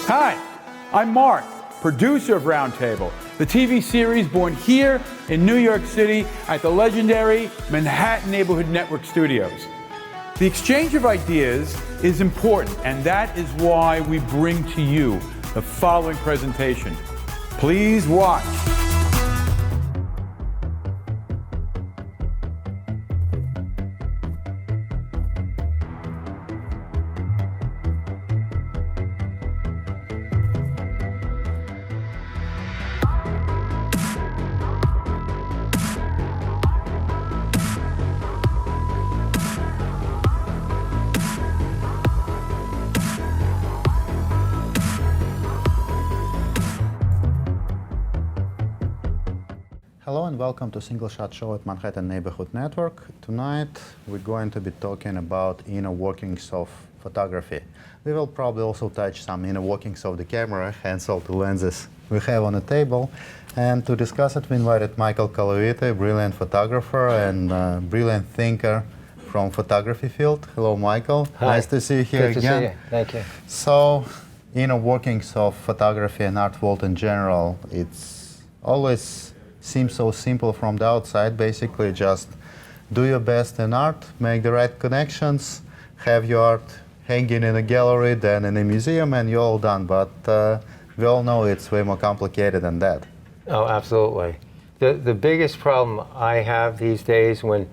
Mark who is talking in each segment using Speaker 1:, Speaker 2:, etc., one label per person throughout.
Speaker 1: Hi, I'm Mark, producer of Roundtable, the TV series born here in New York City at the legendary Manhattan Neighborhood Network Studios. The exchange of ideas is important, and that is why we bring to you the following presentation. Please watch.
Speaker 2: Hello and welcome to Single Shot Show at Manhattan Neighborhood Network. Tonight we're going to be talking about inner workings of photography. We will probably also touch some inner workings of the camera, hence all the lenses we have on the table. And to discuss it, we invited Michael Colavito, a brilliant photographer and brilliant thinker from photography field. Hello, Michael.
Speaker 3: Hi.
Speaker 2: Nice to see you here
Speaker 3: Good
Speaker 2: again.
Speaker 3: to see you. Thank you.
Speaker 2: So, inner workings of photography and art world in general, it's always seems so simple from the outside. Basically, just do your best in art, make the right connections, have your art hanging in a gallery, then in a museum, and you're all done. But we all know it's way more complicated than that.
Speaker 3: Oh, absolutely. The biggest problem I have these days when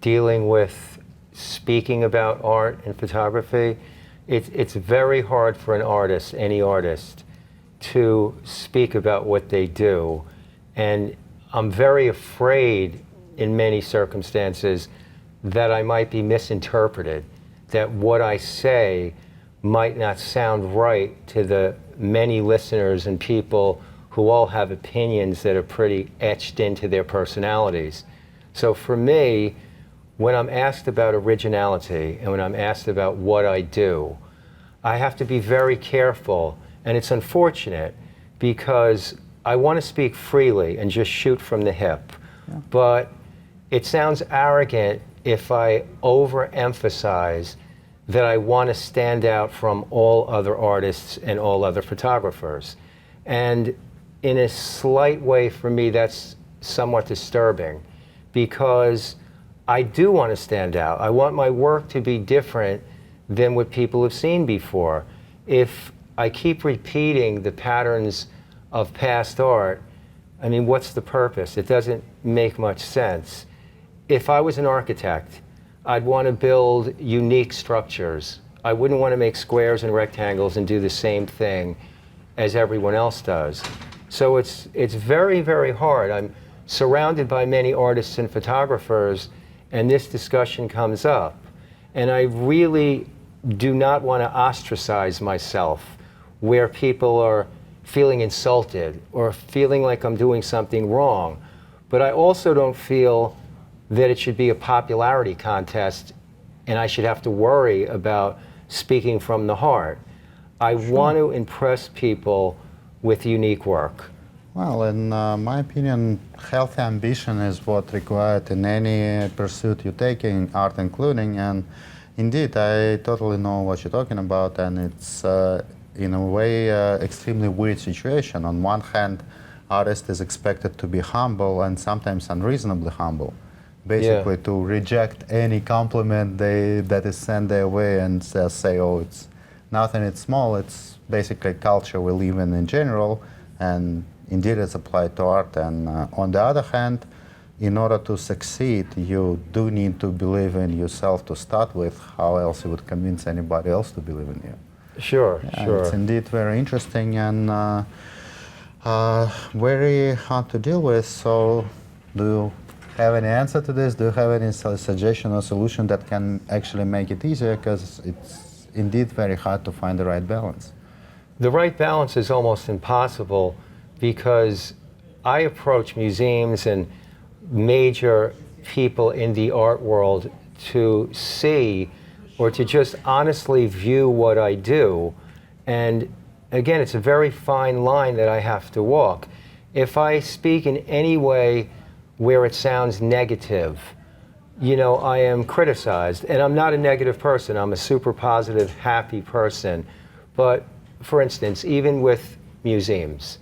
Speaker 3: dealing with speaking about art and photography, it's very hard for an artist, any artist, to speak about what they do. And I'm very afraid in many circumstances that I might be misinterpreted, that what I say might not sound right to the many listeners and people who all have opinions that are pretty etched into their personalities. So for me, when I'm asked about originality and when I'm asked about what I do, I have to be very careful, and it's unfortunate because I want to speak freely and just shoot from the hip, but it sounds arrogant if I overemphasize that I want to stand out from all other artists and all other photographers. And in a slight way, for me, that's somewhat disturbing because I do want to stand out. I want my work to be different than what people have seen before. If I keep repeating the patterns of past art, I mean, what's the purpose? It doesn't make much sense. If I was an architect, I'd want to build unique structures. I wouldn't want to make squares and rectangles and do the same thing as everyone else does. So it's very, very hard. I'm surrounded by many artists and photographers, and this discussion comes up. And I really do not want to ostracize myself where people are feeling insulted or feeling like I'm doing something wrong. But I also don't feel that it should be a popularity contest and I should have to worry about speaking from the heart. I want to impress people with unique work.
Speaker 2: Well, in my opinion, healthy ambition is what required in any pursuit you take in art including, and indeed, I totally know what you're talking about, and it's in a way, extremely weird situation. On one hand, artist is expected to be humble and sometimes unreasonably humble. Basically, to reject any compliment that is sent their way and say, oh, it's nothing, it's small. It's basically culture we live in general, and indeed it's applied to art. And on the other hand, in order to succeed, you do need to believe in yourself to start with. How else you would convince anybody else to believe in you?
Speaker 3: Sure,
Speaker 2: Yeah,
Speaker 3: sure.
Speaker 2: it's indeed very interesting and very hard to deal with. So, do you have any answer to this? Do you have any suggestion or solution that can actually make it easier? Because it's indeed very hard to find the right balance.
Speaker 3: The right balance is almost impossible because I approach museums and major people in the art world to see or to just honestly view what I do. And again, it's a very fine line that I have to walk. If I speak in any way where it sounds negative, you know, I am criticized. And I'm not a negative person. I'm a super positive, happy person. But for instance, even with museums,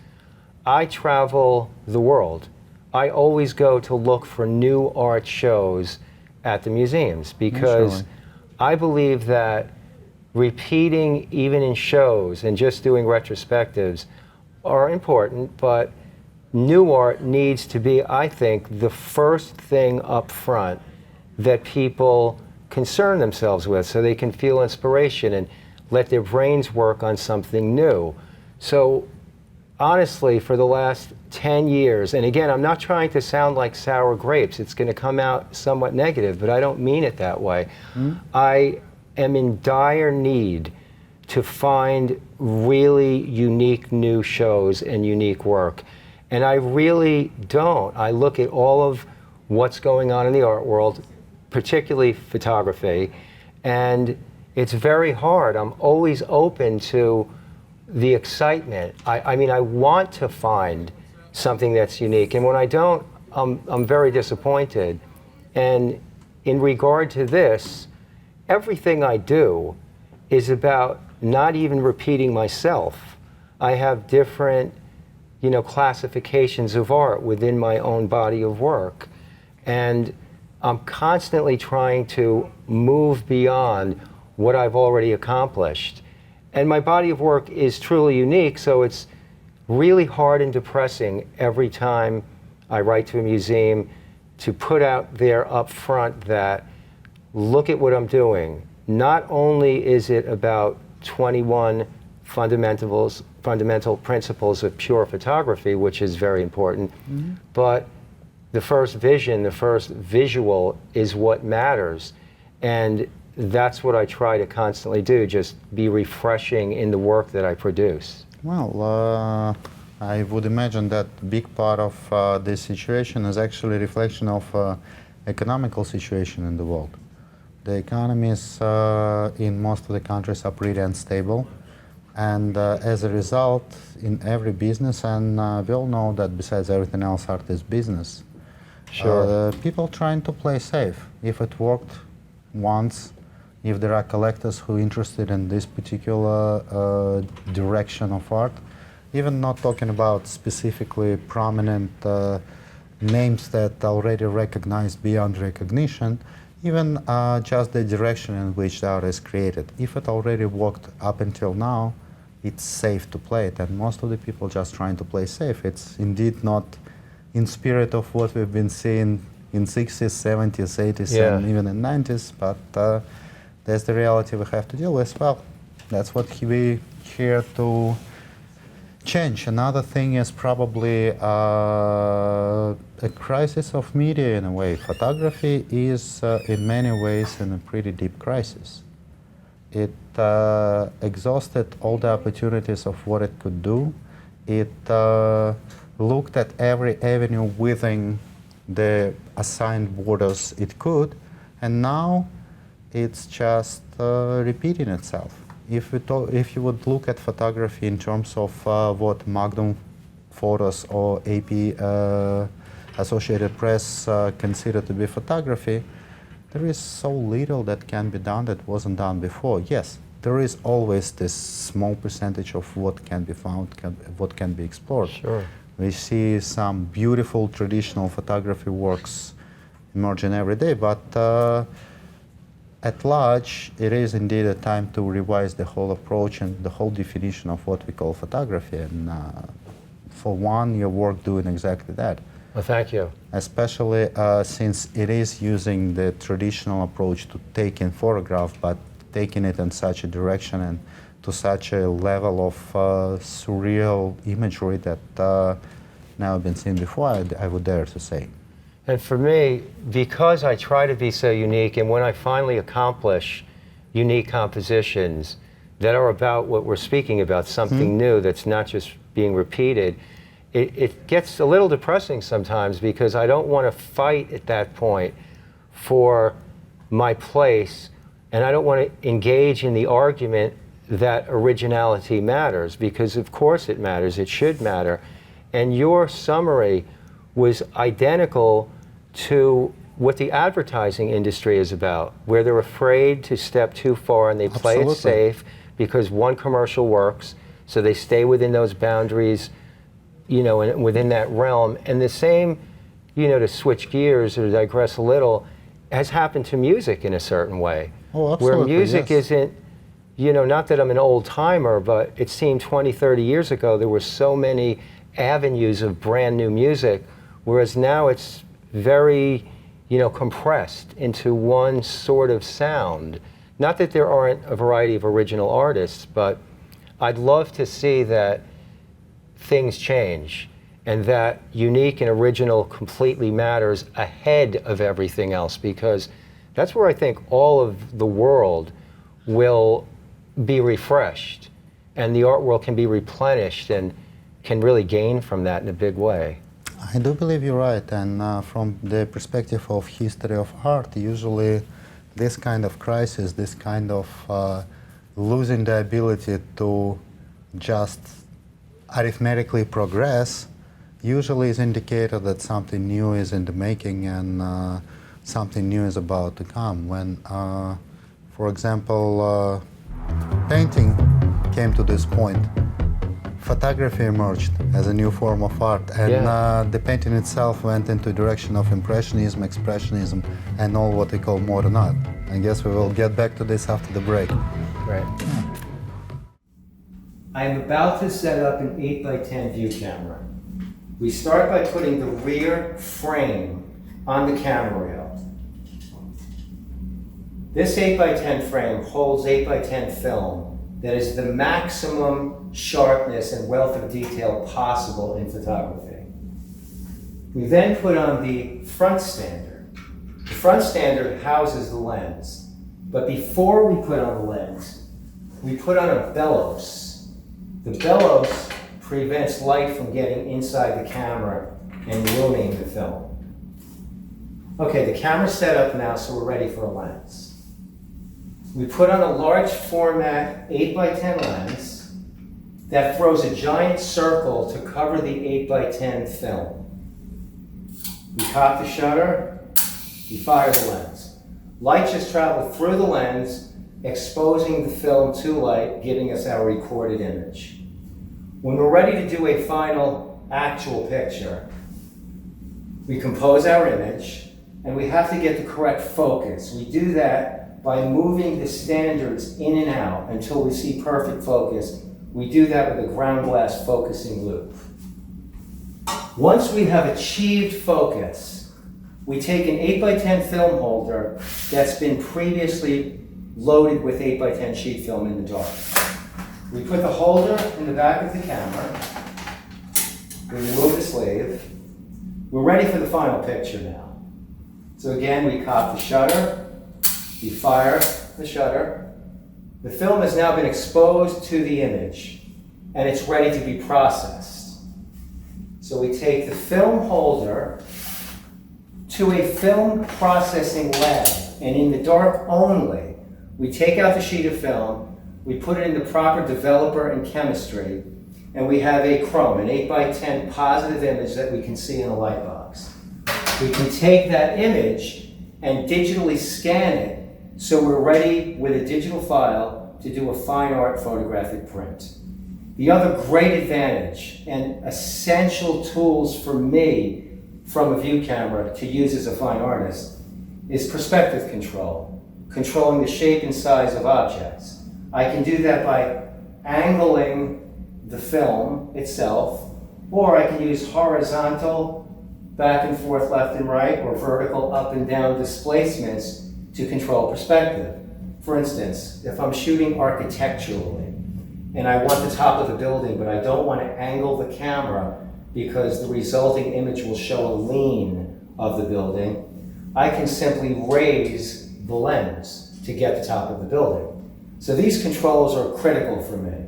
Speaker 3: I travel the world. I always go to look for new art shows at the museums because I believe that repeating even in shows and just doing retrospectives are important, but new art needs to be, I think, the first thing up front that people concern themselves with so they can feel inspiration and let their brains work on something new. So honestly, for the last 10 years, and again, I'm not trying to sound like sour grapes, it's going to come out somewhat negative, but I don't mean it that way. I am in dire need to find really unique new shows and unique work. And I really don't. I look at all of what's going on in the art world, particularly photography, and it's very hard. I'm always open to the excitement. I mean, I want to find something that's unique, and when I don't, I'm very disappointed. And in regard to this, everything I do is about not even repeating myself. I have different, classifications of art within my own body of work, and I'm constantly trying to move beyond what I've already accomplished. And my body of work is truly unique, so it's really hard and depressing every time I write to a museum to put out there up front that, look at what I'm doing. Not only is it about 21 fundamental principles of pure photography, which is very important, but the first vision, the first visual is what matters. And that's what I try to constantly do, just be refreshing in the work that I produce.
Speaker 2: Well, I would imagine that big part of this situation is actually a reflection of economical situation in the world. The economies in most of the countries are pretty unstable, and as a result, in every business, and we all know that besides everything else, art is business. People trying to play safe. If it worked once, if there are collectors who are interested in this particular direction of art, even not talking about specifically prominent names that already recognized beyond recognition, even just the direction in which the art is created. If it already worked up until now, it's safe to play it, and most of the people just trying to play safe. It's indeed not in spirit of what we've been seeing in 60s, 70s, 80s, and even in 90s, but that's the reality we have to deal with. Well, that's what we're here to change. Another thing is probably a crisis of media in a way. Photography is in many ways in a pretty deep crisis. It exhausted all the opportunities of what it could do. It looked at every avenue within the assigned borders it could, and now it's just repeating itself. If you would look at photography in terms of what Magnum Photos or AP Associated Press consider to be photography, there is so little that can be done that wasn't done before. Yes, there is always this small percentage of what can be found, what can be explored. We see some beautiful traditional photography works emerging every day, but at large, it is indeed a time to revise the whole approach and the whole definition of what we call photography. And for one, your work doing exactly that.
Speaker 3: Well, thank you.
Speaker 2: Especially since it is using the traditional approach to taking photograph, but taking it in such a direction and to such a level of surreal imagery that never been seen before, I would dare to say.
Speaker 3: And for me, because I try to be so unique, and when I finally accomplish unique compositions that are about what we're speaking about, something new that's not just being repeated, it gets a little depressing sometimes because I don't want to fight at that point for my place, and I don't want to engage in the argument that originality matters, because of course it matters, it should matter. And your summary was identical to what the advertising industry is about, where they're afraid to step too far and they play it safe because one commercial works, so they stay within those boundaries, you know, and within that realm. And the same, you know, to switch gears or digress a little, has happened to music in a certain way.
Speaker 2: Oh, absolutely,
Speaker 3: where music
Speaker 2: yes.
Speaker 3: isn't, you know, not that I'm an old timer, but it seemed 20, 30 years ago there were so many avenues of brand new music, whereas now it's very, you know, compressed into one sort of sound. Not that there aren't a variety of original artists, but I'd love to see that things change and that unique and original completely matters ahead of everything else, because that's where I think all of the world will be refreshed and the art world can be replenished and can really gain from that in a big way.
Speaker 2: I do believe you're right, and from the perspective of history of art, usually this kind of crisis, this kind of losing the ability to just arithmetically progress, usually is indicator that something new is in the making and something new is about to come. When, for example, painting came to this point, photography emerged as a new form of art, and the painting itself went into the direction of Impressionism, Expressionism, and all what we call modern art. I guess we will get back to this after the break.
Speaker 3: Right. I am about to set up an 8x10 view camera. We start by putting the rear frame on the camera rail. This 8x10 frame holds 8x10 film that is the maximum sharpness and wealth of detail possible in photography. We then put on the front stander. The front stander houses the lens, but before we put on the lens, we put on a bellows. The bellows prevents light from getting inside the camera and ruining the film. Okay, the camera's set up now, so we're ready for a lens. We put on a large format 8x10 lens that throws a giant circle to cover the 8x10 film. We cock the shutter, we fire the lens. Light just travels through the lens, exposing the film to light, giving us our recorded image. When we're ready to do a final actual picture, we compose our image, and we have to get the correct focus. We do that by moving the standards in and out until we see perfect focus. We do that with a ground glass focusing loop. Once we have achieved focus, we take an 8x10 film holder that's been previously loaded with 8x10 sheet film in the dark. We put the holder in the back of the camera. We remove the sleeve. We're ready for the final picture now. So again, we cock the shutter. We fire the shutter. The film has now been exposed to the image, and it's ready to be processed. So we take the film holder to a film processing lab, and in the dark only, we take out the sheet of film, we put it in the proper developer and chemistry, and we have a chrome, an 8x10 positive image that we can see in a light box. We can take that image and digitally scan it, so we're ready with a digital file to do a fine art photographic print. The other great advantage and essential tools for me from a view camera to use as a fine artist is perspective control, controlling the shape and size of objects. I can do that by angling the film itself, or I can use horizontal back and forth, left and right, or vertical up and down displacements to control perspective. For instance, if I'm shooting architecturally and I want the top of the building, but I don't want to angle the camera because the resulting image will show a lean of the building, I can simply raise the lens to get the top of the building. So these controls are critical for me.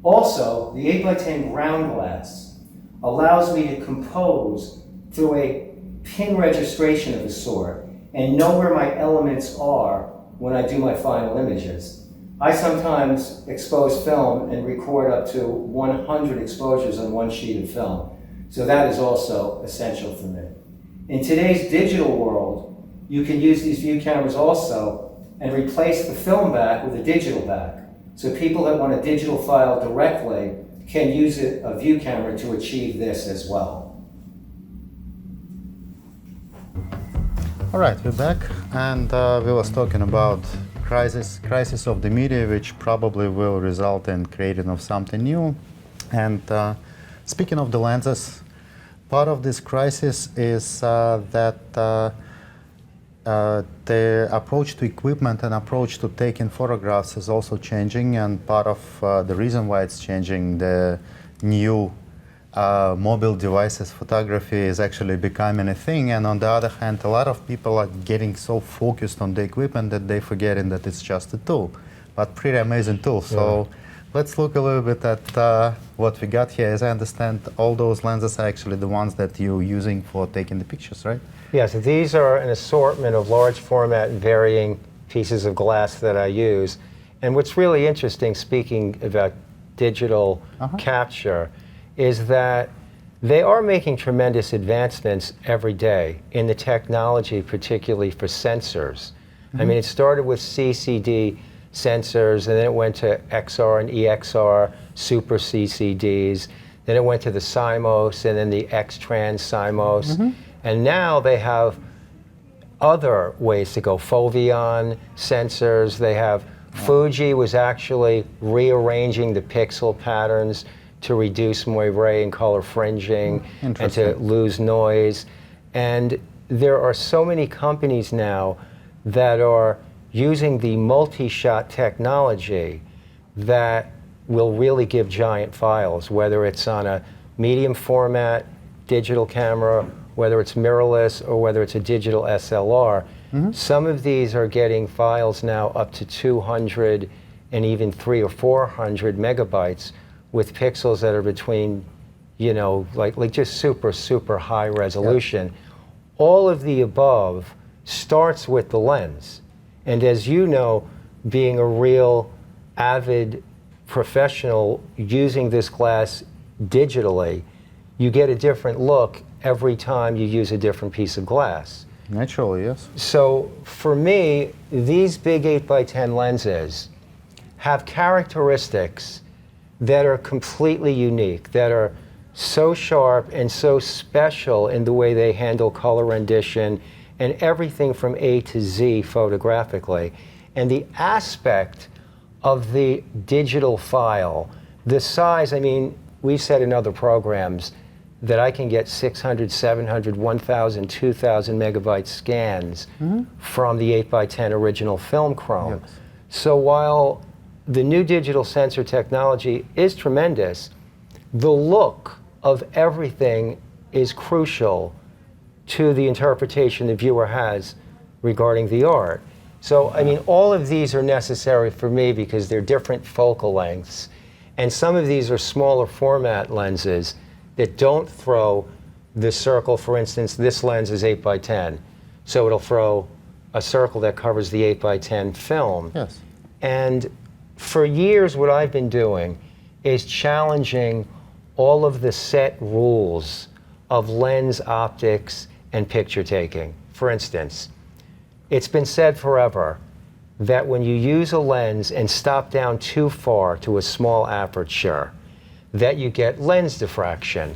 Speaker 3: Also, the 8x10 ground glass allows me to compose through a pin registration of a sort and know where my elements are when I do my final images. I sometimes expose film and record up to 100 exposures on one sheet of film. So that is also essential for me. In today's digital world, you can use these view cameras also and replace the film back with a digital back. So people that want a digital file directly can use a view camera to achieve this as well.
Speaker 2: All right, we're back, and we was talking about crisis of the media, which probably will result in creating of something new. And speaking of the lenses, part of this crisis is that the approach to equipment and approach to taking photographs is also changing, and part of the reason why it's changing, the new mobile devices photography is actually becoming a thing. And on the other hand, a lot of people are getting so focused on the equipment that they're forgetting that it's just a tool, but pretty amazing tool. So let's look a little bit at what we got here. As I understand, all those lenses are actually the ones that you're using for taking the pictures, right?
Speaker 3: Yes, these are an assortment of large format varying pieces of glass that I use. And what's really interesting, speaking about digital capture, is that they are making tremendous advancements every day in the technology, particularly for sensors. I mean, it started with CCD sensors, and then it went to XR and EXR, super CCDs. Then it went to the CMOS, and then the X-Trans CMOS. And now they have other ways to go. Foveon sensors. They have Fuji was actually rearranging the pixel patterns to reduce moire and color fringing and to lose noise. And there are so many companies now that are using the multi-shot technology that will really give giant files, whether it's on a medium format digital camera, whether it's mirrorless, or whether it's a digital SLR. Some of these are getting files now up to 200 and even 300 or 400 megabytes with pixels that are between, you know, like just super high resolution. All of the above starts with the lens. And as you know, being a real avid professional using this glass digitally, you get a different look every time you use a different piece of glass.
Speaker 2: Naturally, yes.
Speaker 3: So for me, these big 8x10 lenses have characteristics that are completely unique, that are so sharp and so special in the way they handle color rendition and everything from A to Z photographically. And the aspect of the digital file, the size, I mean, we've said in other programs that I can get 600, 700, 1,000, 2,000 megabyte scans from the 8x10 original film chrome. So while the new digital sensor technology is tremendous, the look of everything is crucial to the interpretation the viewer has regarding the art. So, I mean, all of these are necessary for me because they're different focal lengths. And some of these are smaller format lenses that don't throw the circle. For instance, this lens is 8x10. So it'll throw a circle that covers the 8x10 film.
Speaker 2: Yes.
Speaker 3: And for years, what I've been doing is challenging all of the set rules of lens optics and picture taking. For instance, it's been said forever that when you use a lens and stop down too far to a small aperture, that you get lens diffraction.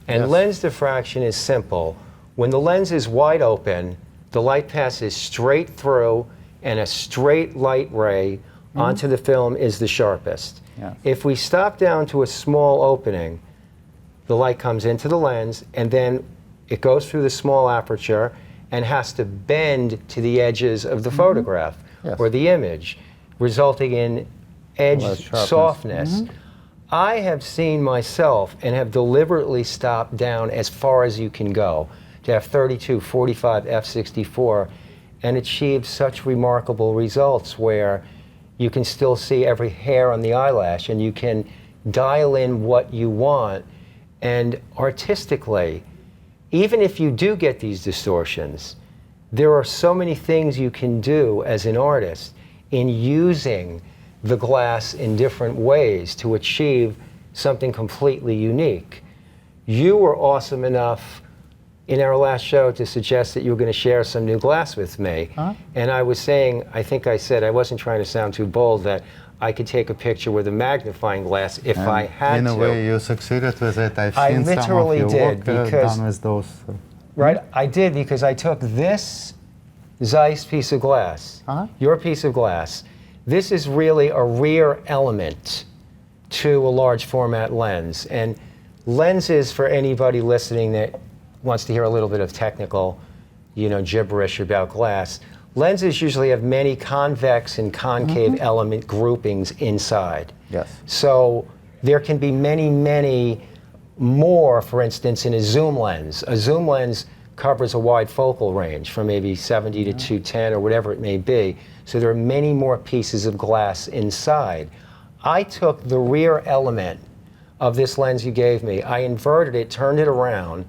Speaker 3: And lens diffraction is simple. When the lens is wide open, the light passes straight through, and a straight light ray onto the film is the sharpest. If we stop down to a small opening, the light comes into the lens, and then it goes through the small aperture and has to bend to the edges of the photograph or the image, resulting in edge softness. I have seen myself and have deliberately stopped down as far as you can go to have 32, 45 f/64 and achieved such remarkable results where you can still see every hair on the eyelash and you can dial in what you want. And artistically, even if you do get these distortions, there are so many things you can do as an artist in using the glass in different ways to achieve something completely unique. You were awesome enough in our last show to suggest that you were going to share some new glass with me. And I was saying, I think I said, I wasn't trying to sound too bold, that I could take a picture with a magnifying glass if I had
Speaker 2: in
Speaker 3: to.
Speaker 2: a way, you succeeded with it. I've
Speaker 3: I
Speaker 2: seen some of
Speaker 3: literally
Speaker 2: your
Speaker 3: did,
Speaker 2: work
Speaker 3: because-
Speaker 2: done with those.
Speaker 3: Right, I did, because I took this Zeiss piece of glass, your piece of glass. This is really a rear element to a large format lens. And lenses, for anybody listening that wants to hear a little bit of technical, gibberish about glass, lenses usually have many convex and concave element groupings inside.
Speaker 2: Yes.
Speaker 3: So there can be many, many more, for instance, in a zoom lens. A zoom lens covers a wide focal range from maybe 70 to 210 or whatever it may be. So there are many more pieces of glass inside. I took the rear element of this lens you gave me, I inverted it, turned it around,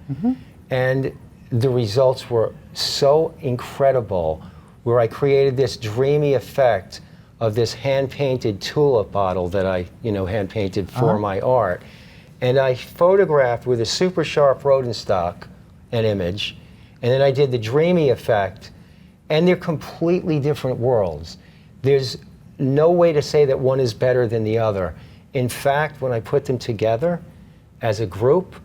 Speaker 3: and the results were so incredible, where I created this dreamy effect of this hand-painted tulip bottle that I, hand-painted for my art. And I photographed with a super sharp Rodenstock an image, and then I did the dreamy effect, and they're completely different worlds. There's no way to say that one is better than the other. In fact, when I put them together as a group,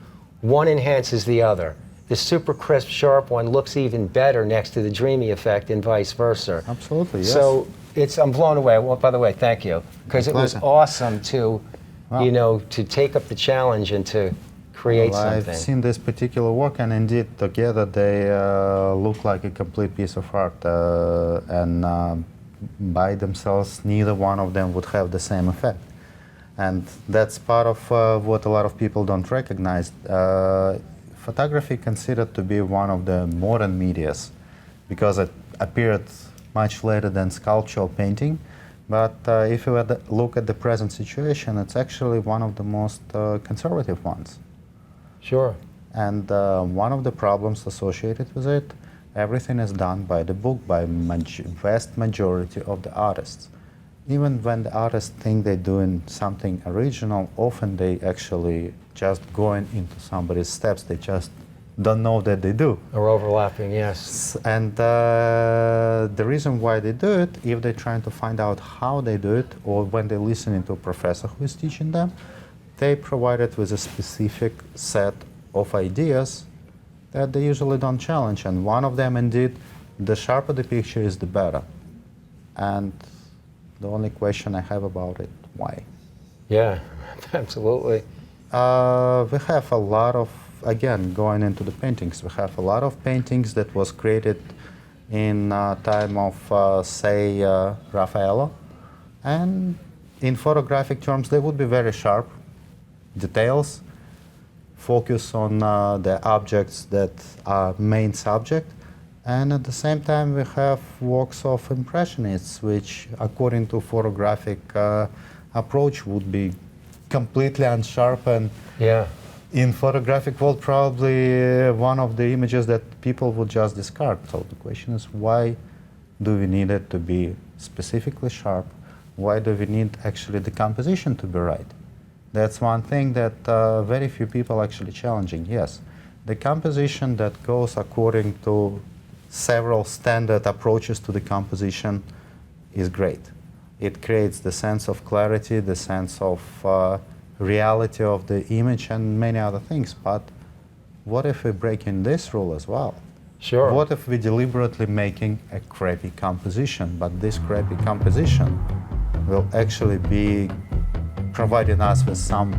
Speaker 3: one enhances the other. The super crisp, sharp one looks even better next to the dreamy effect, and vice versa.
Speaker 2: Absolutely, yes.
Speaker 3: So I'm blown away. Well, by the way, thank you, because it was awesome to, to take up the challenge and to create something.
Speaker 2: I've seen this particular work, and indeed, together they look like a complete piece of art. And by themselves, neither one of them would have the same effect. And that's part of what a lot of people don't recognize. Photography considered to be one of the modern medias, because it appeared much later than sculpture or painting. But if you look at the present situation, it's actually one of the most conservative ones.
Speaker 3: Sure.
Speaker 2: And one of the problems associated with it, everything is done by the book by vast majority of the artists. Even when the artists think they're doing something original, often they actually just going into somebody's steps. They just don't know that they do.
Speaker 3: Or overlapping, yes.
Speaker 2: And the reason why they do it, if they're trying to find out how they do it, or when they're listening to a professor who is teaching them, they provide it with a specific set of ideas that they usually don't challenge. And one of them, indeed, the sharper the picture is, the better. And the only question I have about it, why?
Speaker 3: Yeah, absolutely.
Speaker 2: We have a lot of, again, going into the paintings, we have a lot of paintings that was created in time of, say, Raffaello. And in photographic terms, they would be very sharp details, focus on the objects that are main subject. And at the same time, we have works of Impressionists, which, according to photographic approach, would be completely unsharp. And in photographic world, probably one of the images that people would just discard. So the question is, why do we need it to be specifically sharp? Why do we need actually the composition to be right? That's one thing that very few people actually challenging. Yes, the composition that goes according to several standard approaches to the composition is great. It creates the sense of clarity, the sense of reality of the image, and many other things. But what if we break in this rule as well?
Speaker 3: Sure.
Speaker 2: What if we deliberately making a crappy composition, but this crappy composition will actually be providing us with some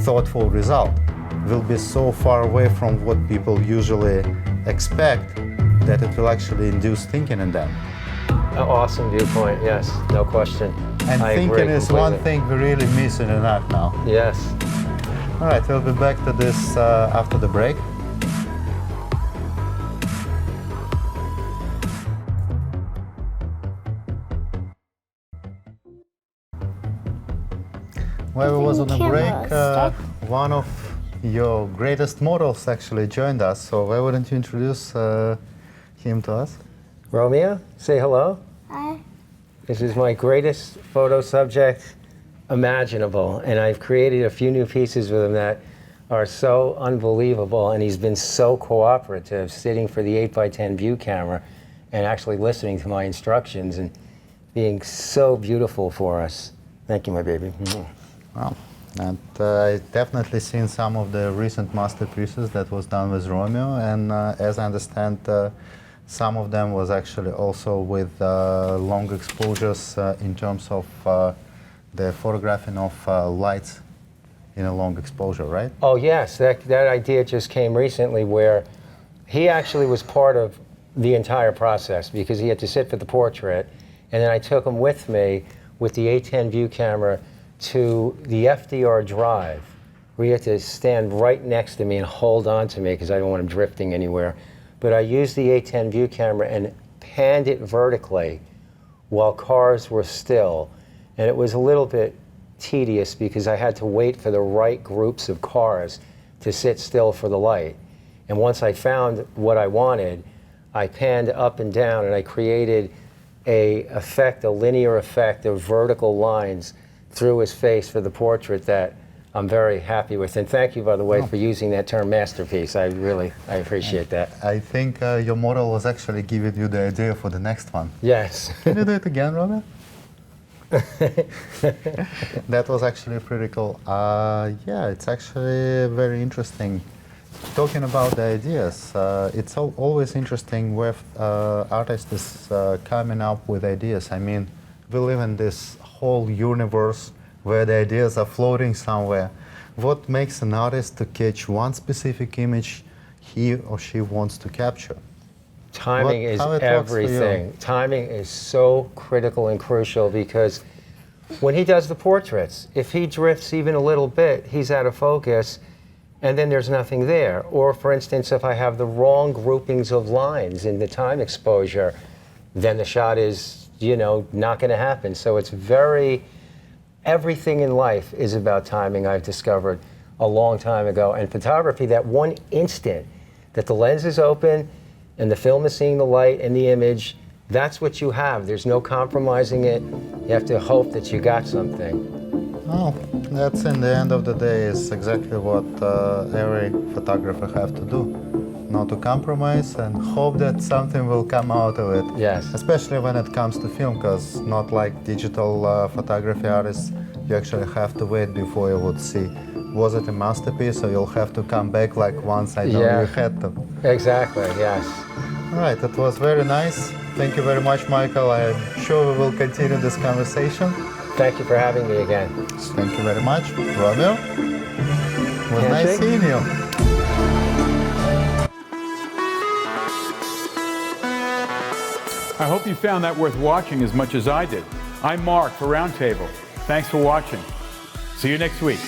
Speaker 2: thoughtful result? Will be so far away from what people usually expect that it will actually induce thinking in them.
Speaker 3: An awesome viewpoint, yes, no question.
Speaker 2: And
Speaker 3: I
Speaker 2: thinking
Speaker 3: agree
Speaker 2: is
Speaker 3: completely.
Speaker 2: one thing we're really missing in art now.
Speaker 3: Yes.
Speaker 2: All right, we'll be back to this after the break. While we was on the break, one of your greatest models actually joined us, so why wouldn't you introduce him to us?
Speaker 3: Romeo, say hello.
Speaker 4: Hi.
Speaker 3: This is my greatest photo subject imaginable, and I've created a few new pieces with him that are so unbelievable, and he's been so cooperative, sitting for the 8x10 view camera and actually listening to my instructions and being so beautiful for us. Thank you, my baby.
Speaker 2: Well, and I've definitely seen some of the recent masterpieces that was done with Romeo, and as I understand, some of them was actually also with long exposures in terms of the photographing of lights in a long exposure, right?
Speaker 3: Oh yes, that idea just came recently where he actually was part of the entire process because he had to sit for the portrait, and then I took him with me with the A10 view camera to the FDR drive where he had to stand right next to me and hold on to me because I don't want him drifting anywhere. But I used the A10 view camera and panned it vertically while cars were still, and it was a little bit tedious because I had to wait for the right groups of cars to sit still for the light. And once I found what I wanted, I panned up and down and I created a linear effect of vertical lines through his face for the portrait that I'm very happy with. And thank you, by the way, for using that term masterpiece. I appreciate that.
Speaker 2: I think your model was actually giving you the idea for the next one.
Speaker 3: Yes.
Speaker 2: Can you do it again, Robert? That was actually pretty cool. Yeah, it's actually very interesting. Talking about the ideas, it's always interesting where artists is coming up with ideas. I mean, we live in this whole universe where the ideas are floating somewhere. What makes an artist to catch one specific image he or she wants to capture?
Speaker 3: Timing is everything. Timing is so critical and crucial because when he does the portraits, if he drifts even a little bit, he's out of focus and then there's nothing there. Or for instance, if I have the wrong groupings of lines in the time exposure, then the shot is, not going to happen. So it's everything in life is about timing, I've discovered a long time ago. And photography, that one instant that the lens is open and the film is seeing the light and the image, that's what you have. There's no compromising it. You have to hope that you got something.
Speaker 2: Oh, that's in the end of the day is exactly what every photographer have to do. Not to compromise and hope that something will come out of it.
Speaker 3: Yes.
Speaker 2: Especially when it comes to film, because not like digital photography artists, you actually have to wait before you would see. Was it a masterpiece, or you'll have to come back like once I know you had to.
Speaker 3: Exactly, yes.
Speaker 2: All right, that was very nice. Thank you very much, Michael. I'm sure we will continue this conversation.
Speaker 3: Thank you for having me again.
Speaker 2: Thank you very much. Romeo, it was nice seeing you.
Speaker 1: I hope you found that worth watching as much as I did. I'm Mark for Roundtable. Thanks for watching. See you next week.